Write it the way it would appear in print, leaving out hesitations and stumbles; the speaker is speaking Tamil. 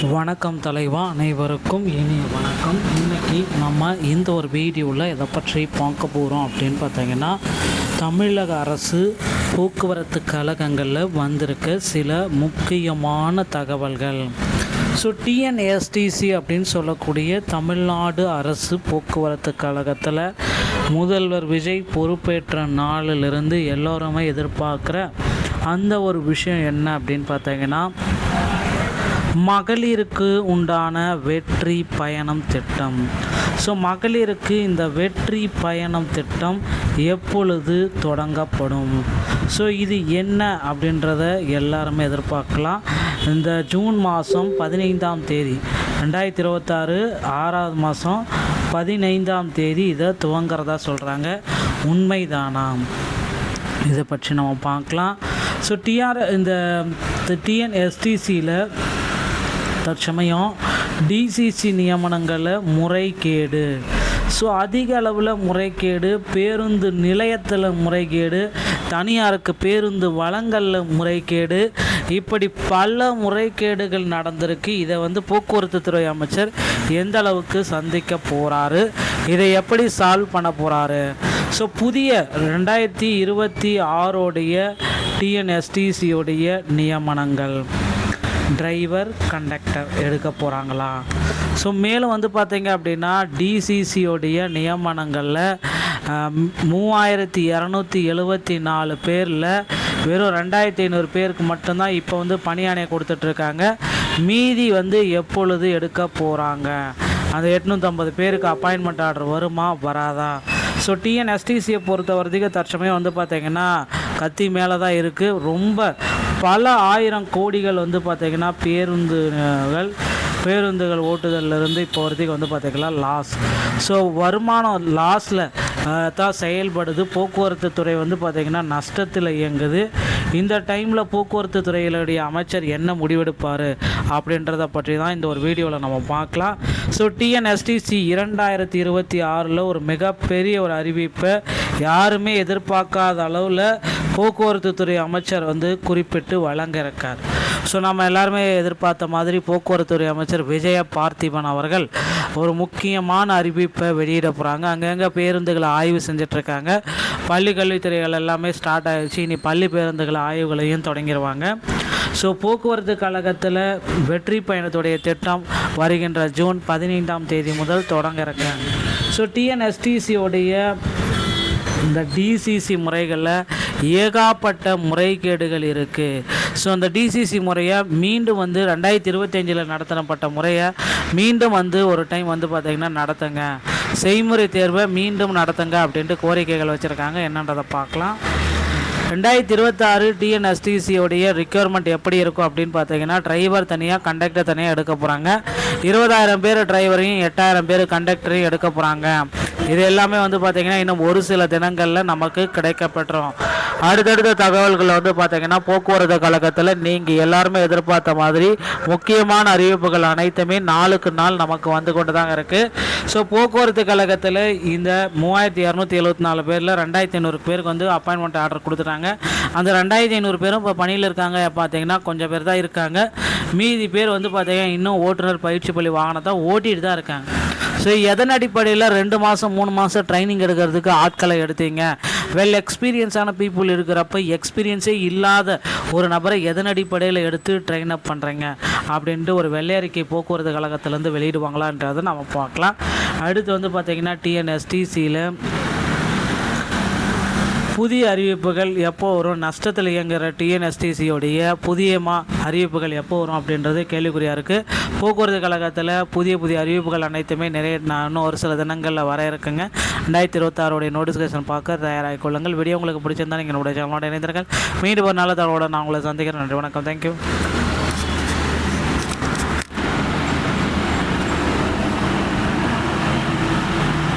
வணக்கம் தலைவா, அனைவருக்கும் இனிய வணக்கம். இன்றைக்கி நம்ம இந்த ஒரு வீடியோவில் எதை பற்றி பார்க்க போகிறோம் அப்படின்னு பார்த்தீங்கன்னா, தமிழக அரசு போக்குவரத்து கழகங்களில் வந்திருக்க சில முக்கியமான தகவல்கள். ஸோ டிஎன்எஸ்டிசி அப்படின்னு சொல்லக்கூடிய தமிழ்நாடு அரசு போக்குவரத்து கழகத்தில் முதல்வர் விஜய் பொறுப்பேற்ற நாளிலிருந்து எல்லோருமே எதிர்பார்க்குற அந்த ஒரு விஷயம் என்ன அப்படின்னு பார்த்தீங்கன்னா, மகளிருக்கு உண்டான வெற்றி பயணம் திட்டம். ஸோ மகளிருக்கு இந்த வெற்றி பயணம் திட்டம் எப்பொழுது தொடங்கப்படும்? ஸோ இது என்ன அப்படின்றத எல்லாருமே எதிர்பார்க்கலாம். இந்த ஜூன் மாதம் 15ஆம் தேதி 2026 6வது மாதம் 15ஆம் தேதி இதை துவங்கிறதா சொல்கிறாங்க. உண்மைதானா? இதை பற்றி நம்ம பார்க்கலாம். ஸோ இந்த டிஎன்எஸ்டிசியில் தற்சமயம் டிசிசி நியமனங்களில் முறைகேடு, ஸோ அதிக அளவில் முறைகேடு, பேருந்து நிலையத்தில் முறைகேடு, தனியாருக்கு பேருந்து வழங்கலில் முறைகேடு, இப்படி பல முறைகேடுகள் நடந்திருக்கு. இதை போக்குவரத்து துறை அமைச்சர் எந்த அளவுக்கு சந்திக்க போகிறாரு, இதை எப்படி சால்வ் பண்ண போகிறாரு? ஸோ புதிய 2026 டிஎன்எஸ்டிசியோடைய நியமனங்கள் டிரைவர் கண்டக்டர் எடுக்க போகிறாங்களா? ஸோ மேலும் பார்த்தீங்க அப்படின்னா, டிசிசியோடைய நியமனங்களில் 3274 பேரில் வெறும் 2500 பேருக்கு மட்டும்தான் இப்போ பணியாணையை கொடுத்துட்ருக்காங்க. மீதி எப்பொழுது எடுக்க போகிறாங்க? அந்த 850 பேருக்கு அப்பாயின்மெண்ட் ஆர்டர் வருமா வராதா? ஸோ டிஎன்எஸ்டிசியை பொறுத்த வரைக்கும் தற்சமயம் பார்த்திங்கன்னா கத்தி மேலே தான் இருக்குது. ரொம்ப பல ஆயிரம் கோடிகள் பார்த்திங்கன்னா பேருந்துகள் ஓட்டுதலிருந்து இப்போ வரைக்கும் பார்த்திங்கன்னா லாஸ். ஸோ வருமானம் லாஸில் தான் செயல்படுது. போக்குவரத்து துறை பார்த்திங்கன்னா நஷ்டத்தில் இயங்குது. இந்த டைமில் போக்குவரத்து துறையிலுடைய அமைச்சர் என்ன முடிவெடுப்பார் அப்படின்றத பற்றி தான் இந்த ஒரு வீடியோவில் நம்ம பார்க்கலாம். ஸோ டிஎன்எஸ்டிசி 2026 ஒரு மிகப்பெரிய ஒரு அறிவிப்பை யாருமே எதிர்பார்க்காத அளவில் போக்குவரத்து துறை அமைச்சர் குறிப்பிட்டு வழங்க இருக்கார். ஸோ நம்ம எல்லாருமே எதிர்பார்த்த மாதிரி போக்குவரத்து துறை அமைச்சர் விஜய பார்த்திபன் அவர்கள் ஒரு முக்கியமான அறிவிப்பை வெளியிட போகிறாங்க. அங்கங்கே பேருந்துகளை ஆய்வு செஞ்சிட்ருக்காங்க. பள்ளி கல்வித்துறைகள் எல்லாமே ஸ்டார்ட் ஆகிடுச்சு. இனி பள்ளி பேருந்துகளை ஆய்வுகளையும் தொடங்கிடுவாங்க. ஸோ போக்குவரத்து கழகத்தில் வெற்றி பயணத்துடைய திட்டம் வருகின்ற ஜூன் 15ஆம் தேதி முதல் தொடங்க இருக்காங்க. ஸோ டிஎன்எஸ்டிசியோடைய இந்த டிசிசி முறைகளில் ஏகாப்பட்ட முறைகேடுகள் இருக்குது. ஸோ அந்த டிசிசி முறையை மீண்டும் 2025 நடத்தப்பட்ட முறையை மீண்டும் ஒரு டைம் பார்த்திங்கன்னா நடத்துங்க, செய்முறை தேர்வை மீண்டும் நடத்துங்க அப்படின்ட்டு கோரிக்கைகள் வச்சுருக்காங்க. என்னன்றதை பார்க்கலாம். 2026 டிஎன்எஸ்டிசியோடைய ரிக்யர்மெண்ட் எப்படி இருக்கும் அப்படின்னு பார்த்தீங்கன்னா, டிரைவர் தனியாக கண்டக்டர் தனியாக எடுக்க போகிறாங்க. 20,000 பேர் டிரைவரையும் 8,000 பேர் கண்டக்டரையும் எடுக்க போகிறாங்க. இது எல்லாமே பார்த்திங்கன்னா இன்னும் ஒரு சில தினங்களில் நமக்கு கிடைக்கப்பெற்றோம். அடுத்தடுத்த தகவல்கள் பார்த்திங்கன்னா போக்குவரத்து கழகத்தில் நீங்கள் எல்லாருமே எதிர்பார்த்த மாதிரி முக்கியமான அறிவிப்புகள் அனைத்துமே நாளுக்கு நாள் நமக்கு கொண்டு தாங்க இருக்குது. ஸோ போக்குவரத்து கழகத்தில் இந்த 3274 பேரில் 2500 பேருக்கு அப்பாயின்மெண்ட் ஆர்டர் கொடுத்துட்டாங்க. அந்த 2500 பேரும் இப்போ பணியில் இருக்காங்க. பார்த்திங்கன்னா கொஞ்சம் பேர் தான் இருக்காங்க. மீதி பேர் பார்த்திங்கன்னா இன்னும் ஓட்டுநர் பயிற்சி பள்ளி வாகனத்தை ஓட்டிகிட்டு தான் இருக்காங்க. ஸோ எதன் அடிப்படையில் 2 மாதம் 3 மாதம் ட்ரைனிங் எடுக்கிறதுக்கு ஆட்களை எடுத்தீங்க? வெல் எக்ஸ்பீரியன்ஸான பீப்புள் இருக்கிறப்ப எக்ஸ்பீரியன்ஸே இல்லாத ஒரு நபரை எதன் அடிப்படையில் எடுத்து ட்ரெயின் அப் பண்ணுறீங்க அப்படின்ட்டு ஒரு வெள்ளை அறிக்கை போக்குவரத்து கழகத்திலேருந்து வெளியிடுவாங்களான்றதை நம்ம பார்க்கலாம். அடுத்து பார்த்திங்கன்னா டிஎன்எஸ்டிசியில் புதிய அறிவிப்புகள் எப்போ வரும்? நஷ்டத்தில் இயங்குகிற டிஎன்எஸ்டிசியோடைய புதிய அறிவிப்புகள் எப்போ வரும் அப்படின்றது கேள்விக்குறியாக இருக்குது. போக்குவரத்து கழகத்தில் புதிய அறிவிப்புகள் அனைத்துமே இன்னும் ஒரு சில தினங்களில் வர இருக்குங்க. 2026 நோட்டிஃபிகேஷன் பார்க்க தயாராகிக் கொள்ளுங்கள். வீடியோ உங்களுக்கு பிடிச்சிருந்தால் நீங்கள் என்னுடைய சேனலோட இணைந்திருங்கள். மீண்டும் ஒரு நல்ல தகவலோடு நான் உங்களை சந்திக்கிறேன். நன்றி, வணக்கம், தேங்க்யூ.